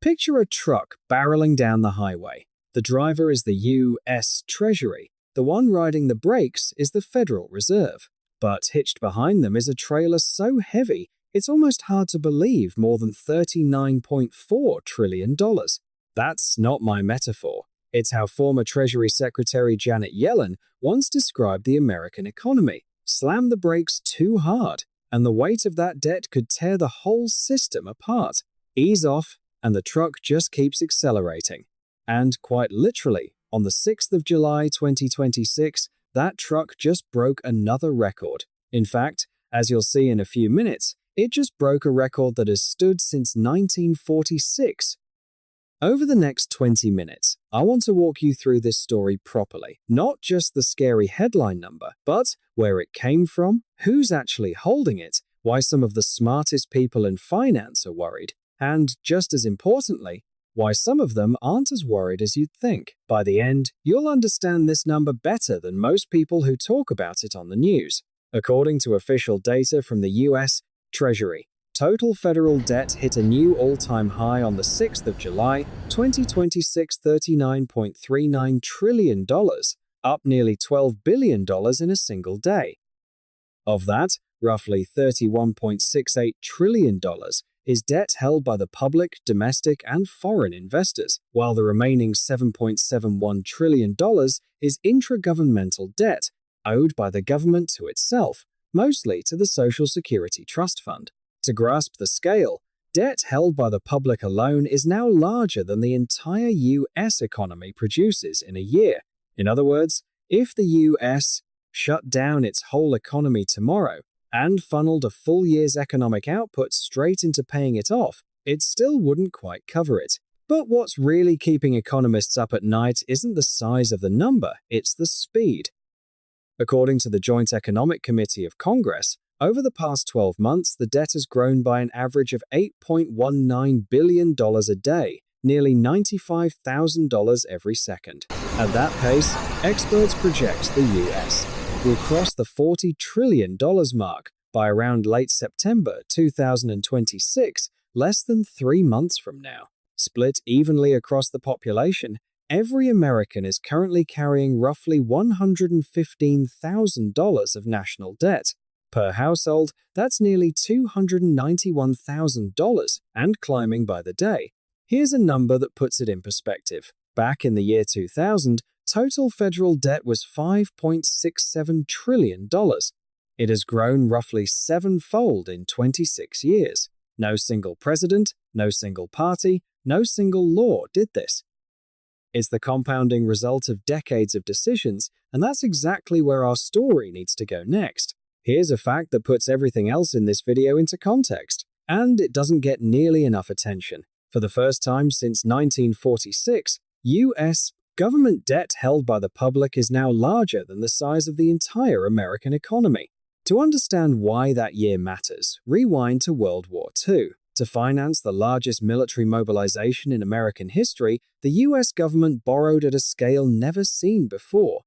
Picture a truck barreling down the highway. The driver is the US Treasury. The one riding the brakes is the Federal Reserve. But hitched behind them is a trailer so heavy, it's almost hard to believe more than $39.4 trillion. That's not my metaphor. It's how former Treasury Secretary Janet Yellen once described the American economy. Slam the brakes too hard, and the weight of that debt could tear the whole system apart. Ease off, and the truck just keeps accelerating. And quite literally, on the 6th of July 2026, that truck just broke another record. In fact, as you'll see in a few minutes, it just broke a record that has stood since 1946. Over the next 20 minutes, I want to walk you through this story properly. Not just the scary headline number, but where it came from, who's actually holding it, why some of the smartest people in finance are worried, and just as importantly, why some of them aren't as worried as you'd think. By the end, you'll understand this number better than most people who talk about it on the news. According to official data from the US Treasury, total federal debt hit a new all-time high on the 6th of July, 2026, $39.39 trillion, up nearly $12 billion in a single day. Of that, roughly $31.68 trillion is debt held by the public, domestic, and foreign investors, while the remaining $7.71 trillion is intragovernmental debt owed by the government to itself, mostly to the Social Security Trust Fund. To grasp the scale, debt held by the public alone is now larger than the entire US economy produces in a year. In other words, if the US shut down its whole economy tomorrow and funneled a full year's economic output straight into paying it off, it still wouldn't quite cover it. But what's really keeping economists up at night isn't the size of the number, it's the speed. According to the Joint Economic Committee of Congress, over the past 12 months, the debt has grown by an average of $8.19 billion a day, nearly $95,000 every second. At that pace, experts project the US will cross the $40 trillion mark by around late September 2026, less than 3 months from now. Split evenly across the population, every American is currently carrying roughly $115,000 of national debt. Per household, that's nearly $291,000 and climbing by the day. Here's a number that puts it in perspective. Back in the year 2000, total federal debt was $5.67 trillion. It has grown roughly 7-fold in 26 years. No single president, no single party, no single law did this. It's the compounding result of decades of decisions, and that's exactly where our story needs to go next. Here's a fact that puts everything else in this video into context, and it doesn't get nearly enough attention. For the first time since 1946, US government debt held by the public is now larger than the size of the entire American economy. To understand why that year matters, rewind to World War II. To finance the largest military mobilization in American history, the US government borrowed at a scale never seen before.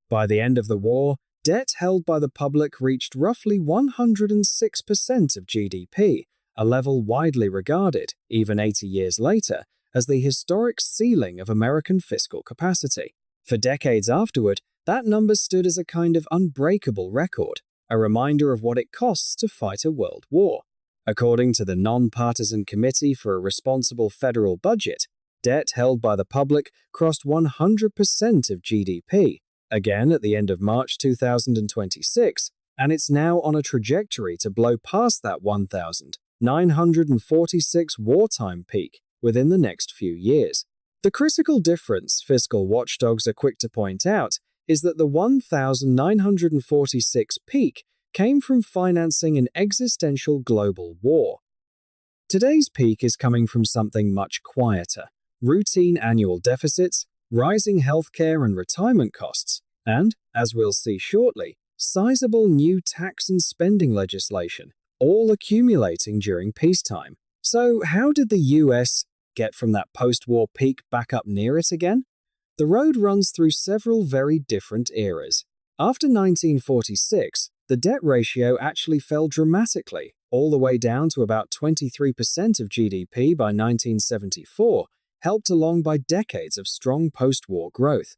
By the end of the war, debt held by the public reached roughly 106% of GDP, a level widely regarded, even 80 years later, as the historic ceiling of American fiscal capacity. For decades afterward, that number stood as a kind of unbreakable record, a reminder of what it costs to fight a world war. According to the Nonpartisan Committee for a Responsible Federal Budget, debt held by the public crossed 100% of GDP, again at the end of March 2026, and it's now on a trajectory to blow past that 1,946 wartime peak within the next few years. The critical difference, fiscal watchdogs are quick to point out, is that the 1,946 peak came from financing an existential global war. Today's peak is coming from something much quieter: routine annual deficits, rising healthcare and retirement costs, and, as we'll see shortly, sizable new tax and spending legislation, all accumulating during peacetime. So how did the US get from that post-war peak back up near it again? The road runs through several very different eras. After 1946, the debt ratio actually fell dramatically, all the way down to about 23% of GDP by 1974, helped along by decades of strong post-war growth.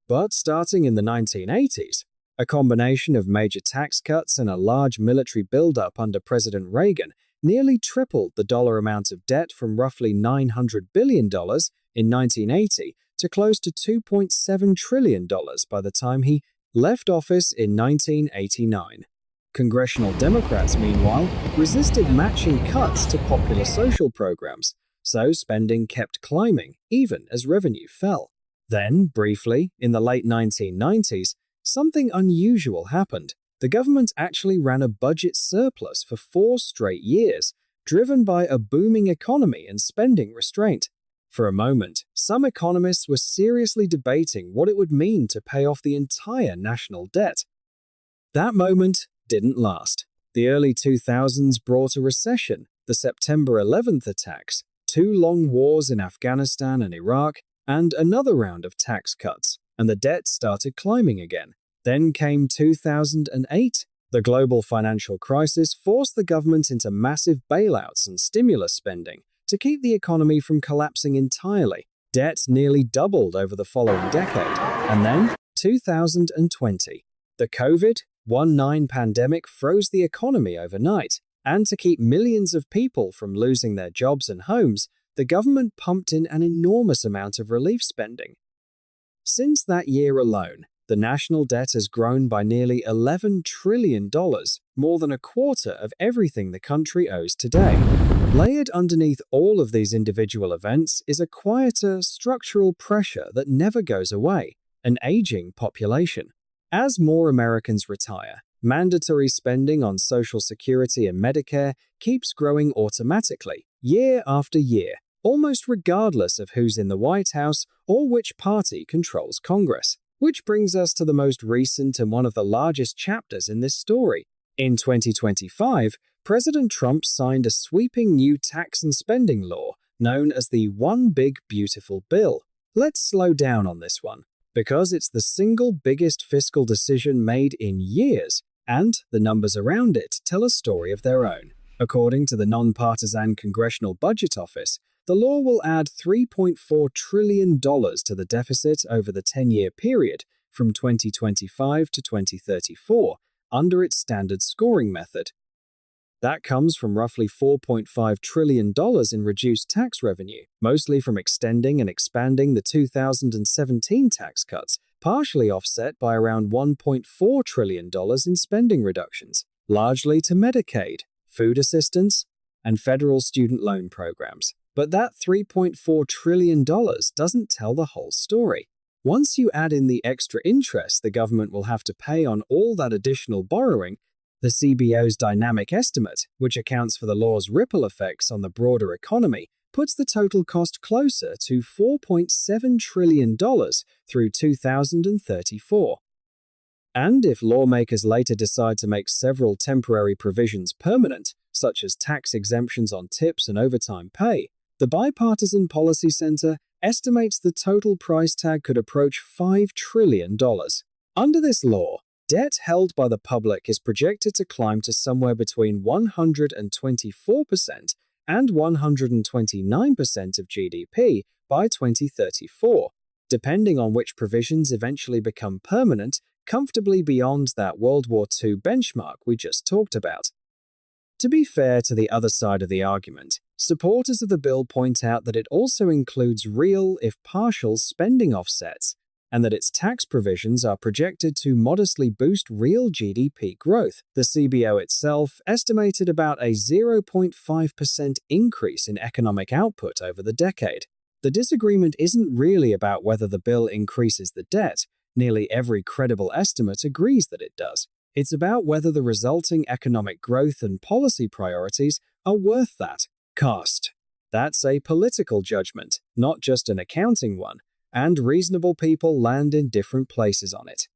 But starting in the 1980s, a combination of major tax cuts and a large military buildup under President Reagan nearly tripled the dollar amount of debt from roughly $900 billion in 1980 to close to $2.7 trillion by the time he left office in 1989. Congressional Democrats, meanwhile, resisted matching cuts to popular social programs, so spending kept climbing even as revenue fell. Then, briefly, in the late 1990s, something unusual happened. The government actually ran a budget surplus for 4 straight years, driven by a booming economy and spending restraint. For a moment, some economists were seriously debating what it would mean to pay off the entire national debt. That moment didn't last. The early 2000s brought a recession, the September 11th attacks, 2 long wars in Afghanistan and Iraq, and another round of tax cuts, and the debt started climbing again. Then came 2008. The global financial crisis forced the government into massive bailouts and stimulus spending to keep the economy from collapsing entirely. Debt nearly doubled over the following decade. And then, 2020. The COVID-19 pandemic froze the economy overnight, and to keep millions of people from losing their jobs and homes, the government pumped in an enormous amount of relief spending. Since that year alone, the national debt has grown by nearly $11 trillion, more than a quarter of everything the country owes today. Layered underneath all of these individual events is a quieter, structural pressure that never goes away: an aging population. As more Americans retire, mandatory spending on Social Security and Medicare keeps growing automatically, year after year, almost regardless of who's in the White House or which party controls Congress. Which brings us to the most recent and one of the largest chapters in this story. In 2025, President Trump signed a sweeping new tax and spending law known as the One Big Beautiful Bill. Let's slow down on this one, because it's the single biggest fiscal decision made in years, and the numbers around it tell a story of their own. According to the nonpartisan Congressional Budget Office, the law will add $3.4 trillion to the deficit over the 10-year period from 2025 to 2034 under its standard scoring method. That comes from roughly $4.5 trillion in reduced tax revenue, mostly from extending and expanding the 2017 tax cuts, partially offset by around $1.4 trillion in spending reductions, largely to Medicaid, food assistance, and federal student loan programs. But that $3.4 trillion doesn't tell the whole story. Once you add in the extra interest the government will have to pay on all that additional borrowing, the CBO's dynamic estimate, which accounts for the law's ripple effects on the broader economy, puts the total cost closer to $4.7 trillion through 2034. And if lawmakers later decide to make several temporary provisions permanent, such as tax exemptions on tips and overtime pay, the Bipartisan Policy Center estimates the total price tag could approach $5 trillion. Under this law, debt held by the public is projected to climb to somewhere between 124% and 129% of GDP by 2034, depending on which provisions eventually become permanent, comfortably beyond that World War II benchmark we just talked about. To be fair to the other side of the argument, supporters of the bill point out that it also includes real, if partial, spending offsets, and that its tax provisions are projected to modestly boost real GDP growth. The CBO itself estimated about a 0.5% increase in economic output over the decade. The disagreement isn't really about whether the bill increases the debt. Nearly every credible estimate agrees that it does. It's about whether the resulting economic growth and policy priorities are worth that cost. That's a political judgment, not just an accounting one, and reasonable people land in different places on it.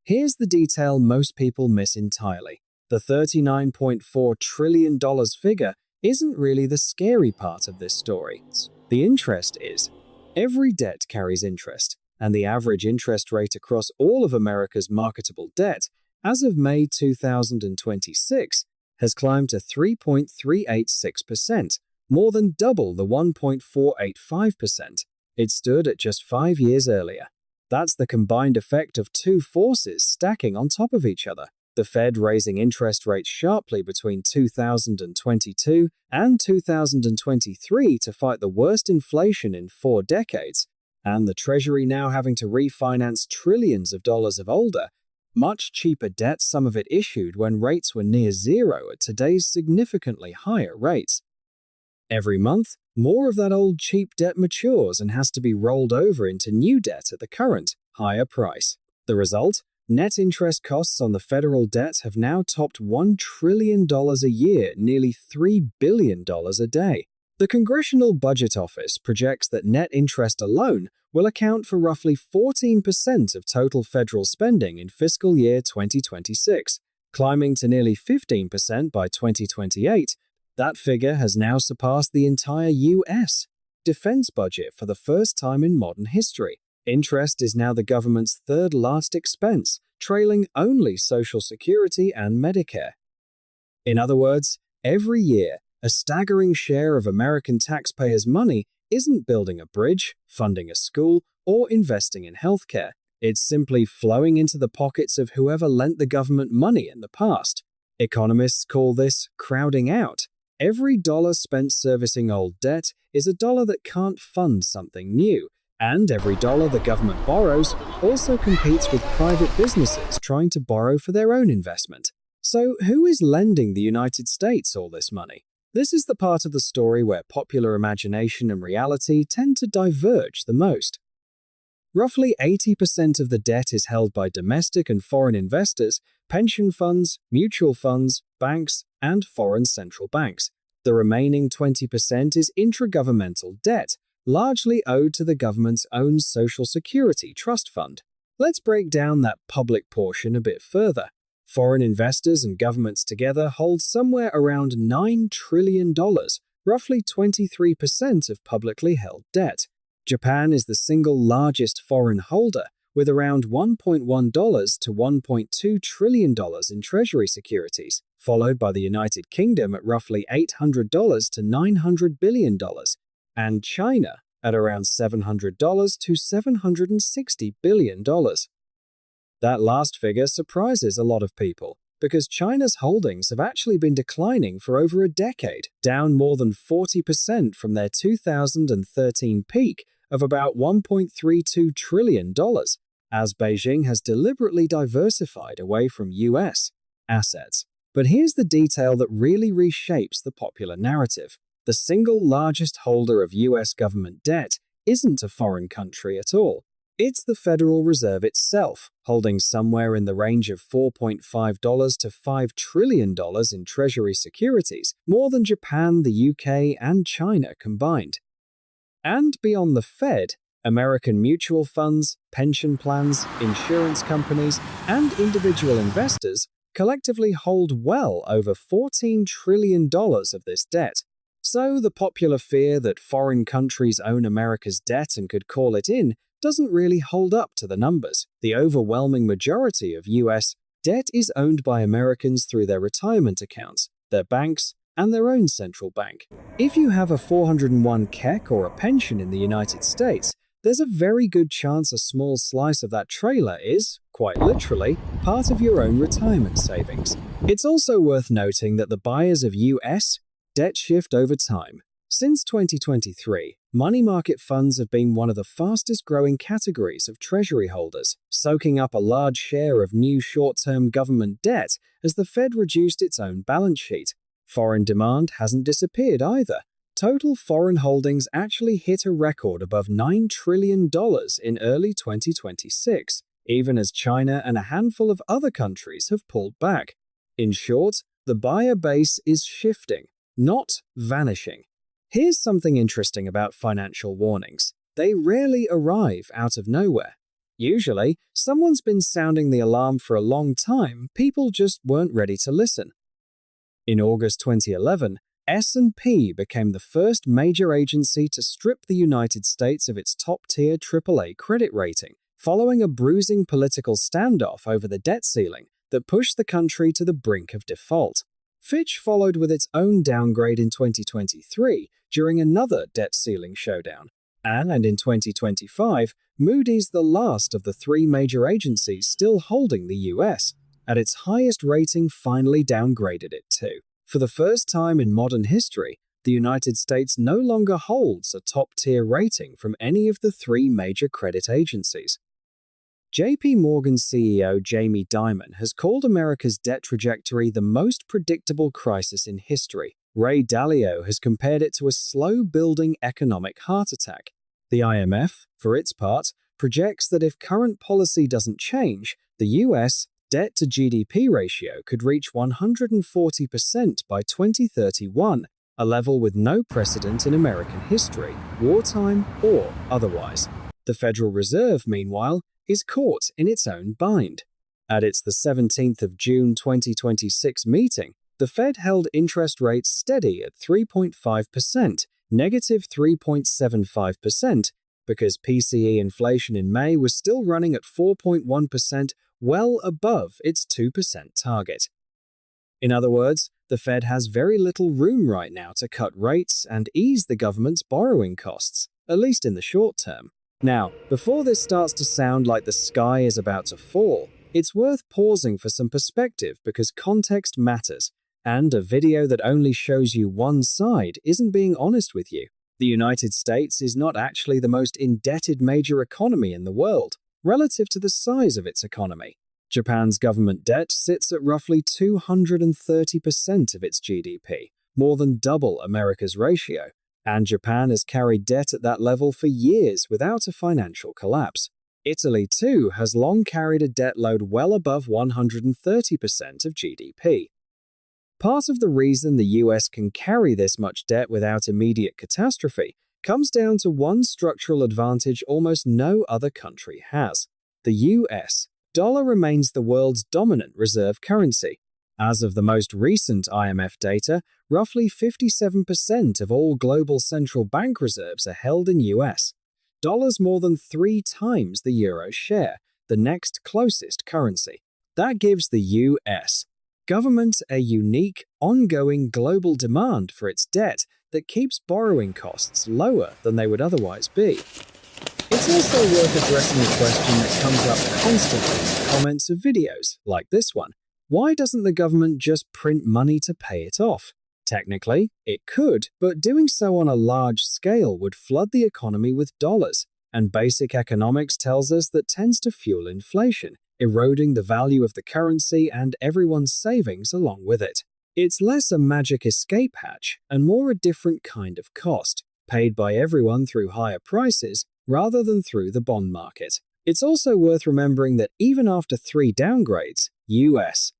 Here's the detail most people miss entirely. The $39.4 trillion figure isn't really the scary part of this story. The interest is. Every debt carries interest, and the average interest rate across all of America's marketable debt as of May 2026 has climbed to 3.386%, more than double the 1.485% it stood at just 5 years earlier. That's the combined effect of two forces stacking on top of each other. The Fed raising interest rates sharply between 2022 and 2023 to fight the worst inflation in 4 decades, and the Treasury now having to refinance trillions of dollars of older, much cheaper debt, some of it issued when rates were near zero at today's significantly higher rates. Every month, more of that old cheap debt matures and has to be rolled over into new debt at the current, higher price. The result? Net interest costs on the federal debt have now topped $1 trillion a year, nearly $3 billion a day. The Congressional Budget Office projects that net interest alone will account for roughly 14% of total federal spending in fiscal year 2026, climbing to nearly 15% by 2028. That figure has now surpassed the entire US defense budget for the first time in modern history. Interest is now the government's third last expense, trailing only Social Security and Medicare. In other words, every year, a staggering share of American taxpayers' money isn't building a bridge, funding a school, or investing in healthcare. It's simply flowing into the pockets of whoever lent the government money in the past. Economists call this crowding out. Every dollar spent servicing old debt is a dollar that can't fund something new, and every dollar the government borrows also competes with private businesses trying to borrow for their own investment. So who is lending the United States all this money? This is the part of the story where popular imagination and reality tend to diverge the most. Roughly 80% of the debt is held by domestic and foreign investors, pension funds, mutual funds, banks, and foreign central banks. The remaining 20% is intragovernmental debt, largely owed to the government's own Social Security trust fund. Let's break down that public portion a bit further. Foreign investors and governments together hold somewhere around $9 trillion, roughly 23% of publicly held debt. Japan is the single largest foreign holder, with around $1.1 to $1.2 trillion in Treasury securities, followed by the United Kingdom at roughly $800 to $900 billion, and China at around $700 to $760 billion. That last figure surprises a lot of people, because China's holdings have actually been declining for over a decade, down more than 40% from their 2013 peak of about $1.32 trillion, as Beijing has deliberately diversified away from US assets. But here's the detail that really reshapes the popular narrative. The single largest holder of US government debt isn't a foreign country at all. It's the Federal Reserve itself, holding somewhere in the range of $4.5 to $5 trillion in Treasury securities, more than Japan, the UK, and China combined. And beyond the Fed, American mutual funds, pension plans, insurance companies, and individual investors collectively hold well over $14 trillion of this debt. So the popular fear that foreign countries own America's debt and could call it in doesn't really hold up to the numbers. The overwhelming majority of US debt is owned by Americans through their retirement accounts, their banks, and their own central bank. If you have a 401k or a pension in the United States, there's a very good chance a small slice of that trailer is, quite literally, part of your own retirement savings. It's also worth noting that the buyers of US debt shift over time. Since 2023, money market funds have been one of the fastest growing categories of Treasury holders, soaking up a large share of new short-term government debt as the Fed reduced its own balance sheet. Foreign demand hasn't disappeared either. Total foreign holdings actually hit a record above $9 trillion in early 2026, even as China and a handful of other countries have pulled back. In short, the buyer base is shifting, not vanishing. Here's something interesting about financial warnings. They rarely arrive out of nowhere. Usually, someone's been sounding the alarm for a long time, people just weren't ready to listen. In August 2011, S&P became the first major agency to strip the United States of its top-tier AAA credit rating, following a bruising political standoff over the debt ceiling that pushed the country to the brink of default. Fitch followed with its own downgrade in 2023 during another debt ceiling showdown. And in 2025, Moody's the last of the three major agencies still holding the US. At its highest rating, finally downgraded it too. For the first time in modern history, the United States no longer holds a top-tier rating from any of the three major credit agencies. JP Morgan CEO Jamie Dimon has called America's debt trajectory the most predictable crisis in history. Ray Dalio has compared it to a slow-building economic heart attack. The IMF, for its part, projects that if current policy doesn't change, the US debt-to-GDP ratio could reach 140% by 2031, a level with no precedent in American history, wartime or otherwise. The Federal Reserve, meanwhile, is caught in its own bind. At its 17th of June 2026 meeting, the Fed held interest rates steady at 3.5%, negative 3.75%, because PCE inflation in May was still running at 4.1%, well above its 2% target. In other words, the Fed has very little room right now to cut rates and ease the government's borrowing costs, at least in the short term. Now, before this starts to sound like the sky is about to fall, it's worth pausing for some perspective because context matters, and a video that only shows you one side isn't being honest with you. The United States is not actually the most indebted major economy in the world, relative to the size of its economy. Japan's government debt sits at roughly 230% of its GDP, more than double America's ratio, and Japan has carried debt at that level for years without a financial collapse. Italy, too, has long carried a debt load well above 130% of GDP. Part of the reason the US can carry this much debt without immediate catastrophe comes down to one structural advantage almost no other country has. The US dollar remains the world's dominant reserve currency. As of the most recent IMF data, roughly 57% of all global central bank reserves are held in US dollars, more than 3 times the euro's share, the next closest currency. That gives the US government a unique, ongoing global demand for its debt that keeps borrowing costs lower than they would otherwise be. It's also worth addressing a question that comes up constantly in the comments of videos like this one. Why doesn't the government just print money to pay it off? Technically, it could, but doing so on a large scale would flood the economy with dollars, and basic economics tells us that tends to fuel inflation, eroding the value of the currency and everyone's savings along with it. It's less a magic escape hatch and more a different kind of cost, paid by everyone through higher prices rather than through the bond market. It's also worth remembering that even after 3 downgrades, US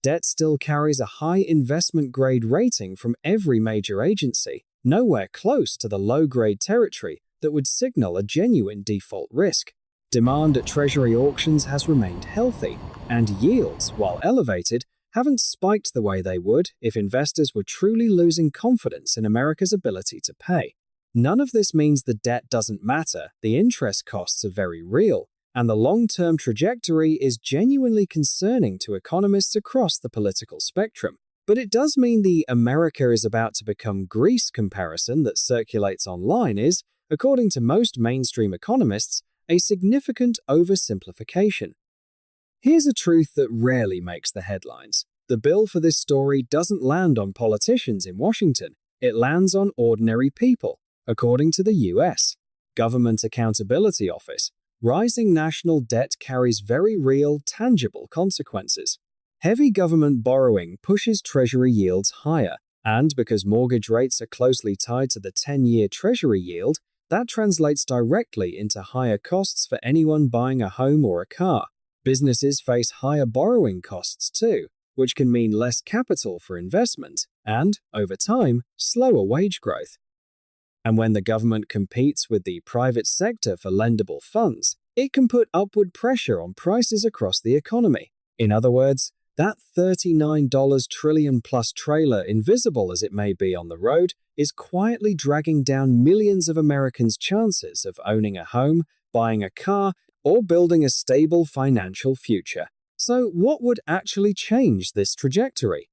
debt still carries a high investment-grade rating from every major agency, nowhere close to the low-grade territory that would signal a genuine default risk. Demand at Treasury auctions has remained healthy, and yields, while elevated, haven't spiked the way they would if investors were truly losing confidence in America's ability to pay. None of this means the debt doesn't matter, the interest costs are very real, and the long-term trajectory is genuinely concerning to economists across the political spectrum. But it does mean the "America is about to become Greece" comparison that circulates online is, according to most mainstream economists, a significant oversimplification. Here's a truth that rarely makes the headlines. The bill for this story doesn't land on politicians in Washington, it lands on ordinary people. According to the US Government Accountability Office, rising national debt carries very real, tangible consequences. Heavy government borrowing pushes Treasury yields higher, and because mortgage rates are closely tied to the 10-year Treasury yield, that translates directly into higher costs for anyone buying a home or a car. Businesses face higher borrowing costs too, which can mean less capital for investment and, over time, slower wage growth. And when the government competes with the private sector for lendable funds, it can put upward pressure on prices across the economy. In other words, that $39 trillion-plus trailer, invisible as it may be on the road, is quietly dragging down millions of Americans' chances of owning a home, buying a car, or building a stable financial future. So what would actually change this trajectory?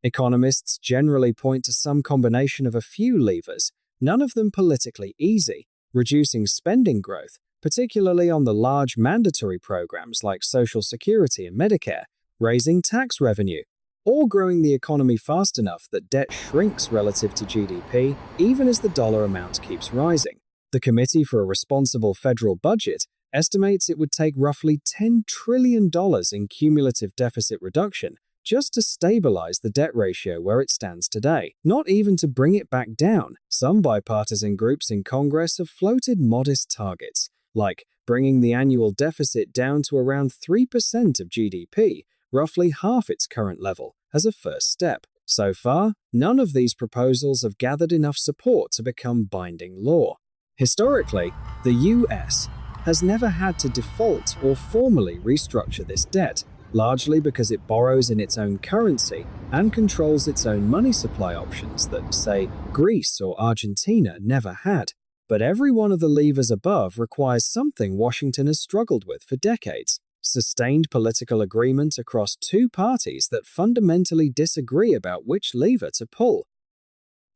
Economists generally point to some combination of a few levers, none of them politically easy: reducing spending growth, particularly on the large mandatory programs like Social Security and Medicare, raising tax revenue, or growing the economy fast enough that debt shrinks relative to GDP even as the dollar amount keeps rising. The Committee for a Responsible Federal Budget estimates it would take roughly $10 trillion in cumulative deficit reduction just to stabilize the debt ratio where it stands today, not even to bring it back down. Some bipartisan groups in Congress have floated modest targets, like bringing the annual deficit down to around 3% of GDP, roughly half its current level, as a first step. So far, none of these proposals have gathered enough support to become binding law. Historically, the US has never had to default or formally restructure this debt, largely because it borrows in its own currency and controls its own money supply options that, say, Greece or Argentina never had. But every one of the levers above requires something Washington has struggled with for decades: sustained political agreement across two parties that fundamentally disagree about which lever to pull.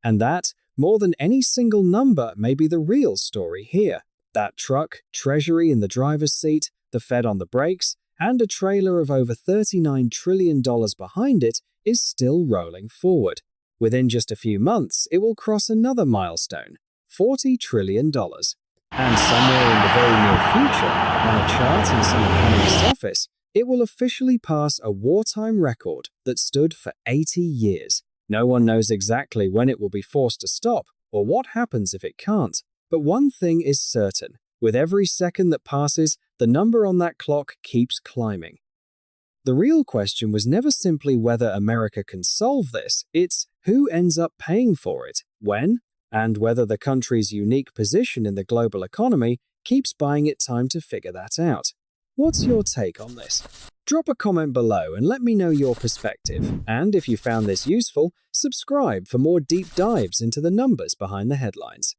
And that, more than any single number, may be the real story here. That truck, Treasury in the driver's seat, the Fed on the brakes, and a trailer of over $39 trillion behind it is still rolling forward. Within just a few months, it will cross another milestone: $40 trillion. And somewhere in the very near future, on a chart in some economist's office, it will officially pass a wartime record that stood for 80 years. No one knows exactly when it will be forced to stop or what happens if it can't. But one thing is certain: with every second that passes, the number on that clock keeps climbing. The real question was never simply whether America can solve this, it's who ends up paying for it, when, and whether the country's unique position in the global economy keeps buying it time to figure that out. What's your take on this? Drop a comment below and let me know your perspective. And if you found this useful, subscribe for more deep dives into the numbers behind the headlines.